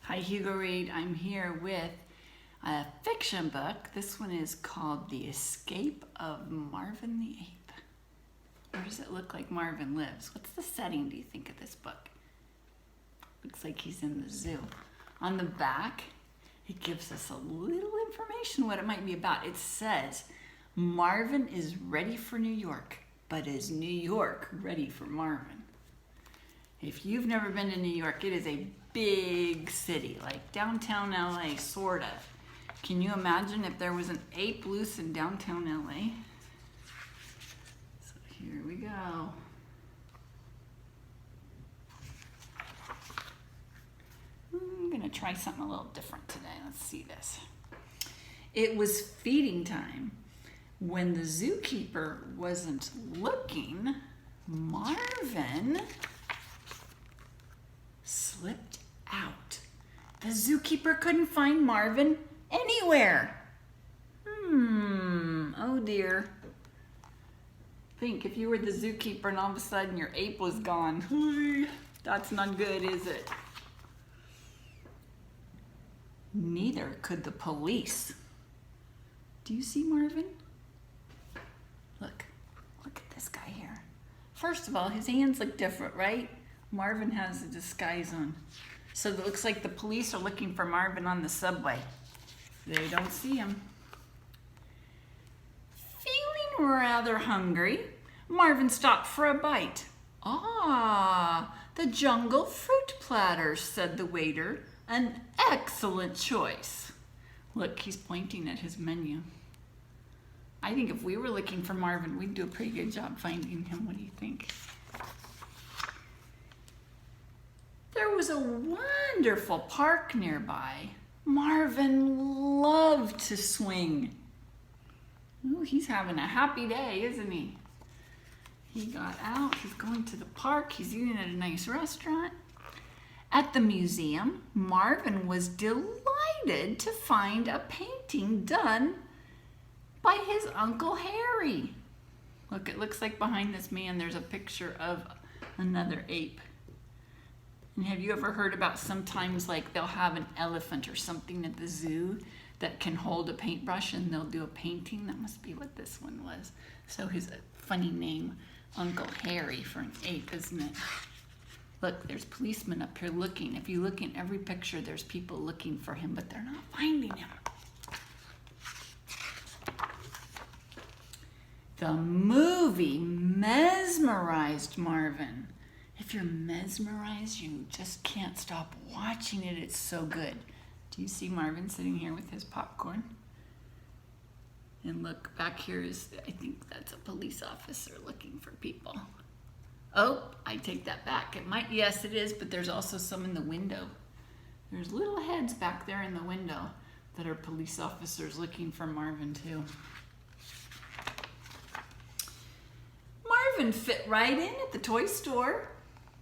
Hi, Hugo Reed. I'm here with a fiction book. This one is called The Escape of Marvin the Ape. Or does it look like Marvin lives? What's the setting, do you think, of this book? Looks like he's in the zoo. On the back, it gives us a little information what it might be about. It says, Marvin is ready for New York, but is New York ready for Marvin? If you've never been to New York, it is a big city, like downtown LA, sort of. Can you imagine if there was an ape loose in downtown LA? So here we go. I'm gonna try something a little different today. Let's see this. It was feeding time. When the zookeeper wasn't looking, Marvin slipped out. The zookeeper couldn't find Marvin anywhere. Oh dear. Think if you were the zookeeper and all of a sudden your ape was gone. That's not good, is it? Neither could the police. Do you see Marvin? Look at this guy here. First of all, his hands look different, right? Marvin has a disguise on. So it looks like the police are looking for Marvin on the subway. They don't see him. Feeling rather hungry, Marvin stopped for a bite. Ah, the jungle fruit platter, said the waiter. An excellent choice. Look, he's pointing at his menu. I think if we were looking for Marvin, we'd do a pretty good job finding him. What do you think? There was a wonderful park nearby. Marvin loved to swing. Ooh, he's having a happy day, isn't he? He got out, he's going to the park, he's eating at a nice restaurant. At the museum, Marvin was delighted to find a painting done by his Uncle Harry. Look, it looks like behind this man there's a picture of another ape. And have you ever heard about sometimes like they'll have an elephant or something at the zoo that can hold a paintbrush and they'll do a painting? That must be what this one was. So his funny name, Uncle Harry, for an ape, isn't it? Look, there's policemen up here looking. If you look in every picture, there's people looking for him, but they're not finding him. The movie mesmerized Marvin. If you're mesmerized, you just can't stop watching it. It's so good. Do you see Marvin sitting here with his popcorn? And look, back here is, I think that's a police officer looking for people. Oh, I take that back. It might, yes it is, but there's also some in the window. There's little heads back there in the window that are police officers looking for Marvin too. Marvin fit right in at the toy store.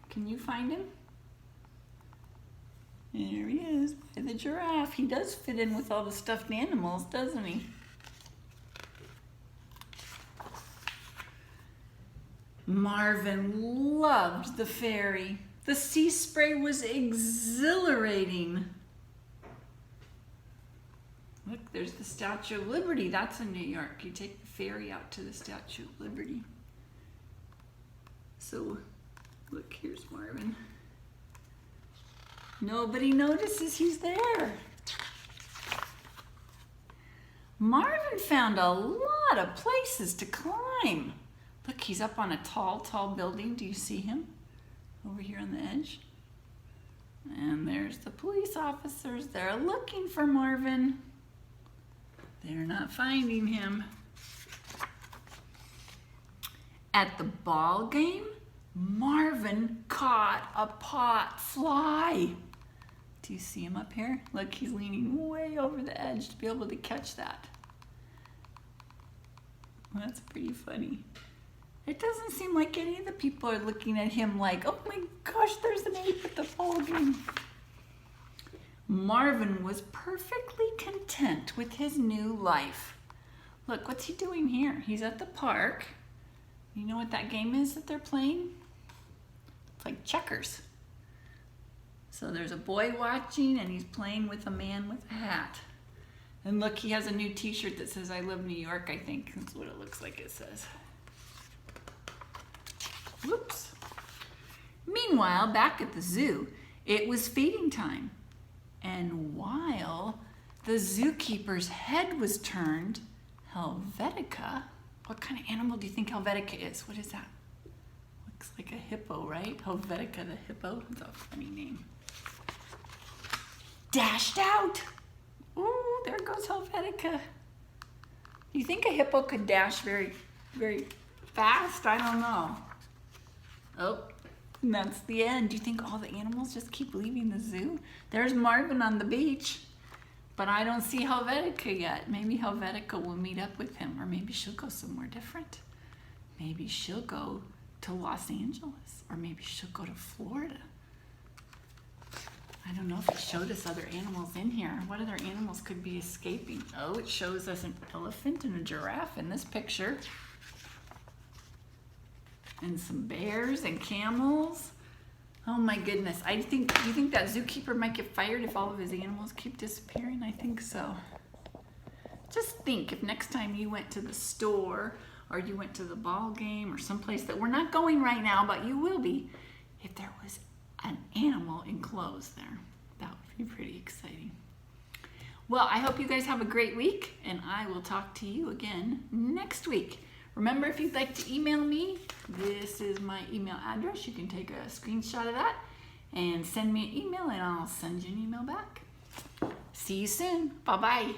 Can you find him? There he is, by the giraffe. He does fit in with all the stuffed animals, doesn't he? Marvin loved the ferry. The sea spray was exhilarating. Look, there's the Statue of Liberty. That's in New York. You take the ferry out to the Statue of Liberty. So, look, here's Marvin. Nobody notices he's there. Marvin found a lot of places to climb. Look, he's up on a tall, tall building. Do you see him? Over here on the edge. And there's the police officers. They're looking for Marvin. They're not finding him. At the ball game, Marvin caught a pot fly. Do you see him up here? Look, he's leaning way over the edge to be able to catch that. Well, that's pretty funny. It doesn't seem like any of the people are looking at him like, oh my gosh, there's an ape at the ball game. Marvin was perfectly content with his new life. Look, what's he doing here? He's at the park. You know what that game is that they're playing? It's like checkers. So there's a boy watching and he's playing with a man with a hat. And look, he has a new t-shirt that says, "I love New York," I think. That's what it looks like it says. Whoops. Meanwhile, back at the zoo, it was feeding time. And while the zookeeper's head was turned, Helvetica, what kind of animal do you think Helvetica is? What is that? Looks like a hippo, right? Helvetica the hippo. That's a funny name. Dashed out. Ooh, there goes Helvetica. Do you think a hippo could dash very, very fast? I don't know. Oh, and that's the end. Do you think all the animals just keep leaving the zoo? There's Marvin on the beach, but I don't see Helvetica yet. Maybe Helvetica will meet up with him, or maybe she'll go somewhere different. Maybe she'll go to Los Angeles, or maybe she'll go to Florida. I don't know if it showed us other animals in here. What other animals could be escaping? Oh, it shows us an elephant and a giraffe in this picture. And some bears and camels. Oh my goodness. Do you think that zookeeper might get fired if all of his animals keep disappearing? I think so. Just think, if next time you went to the store or you went to the ball game or someplace that we're not going right now, but you will be, if there was an animal enclosed there. That would be pretty exciting. Well, I hope you guys have a great week, and I will talk to you again next week. Remember, if you'd like to email me, this is my email address. You can take a screenshot of that and send me an email, and I'll send you an email back. See you soon. Bye-bye.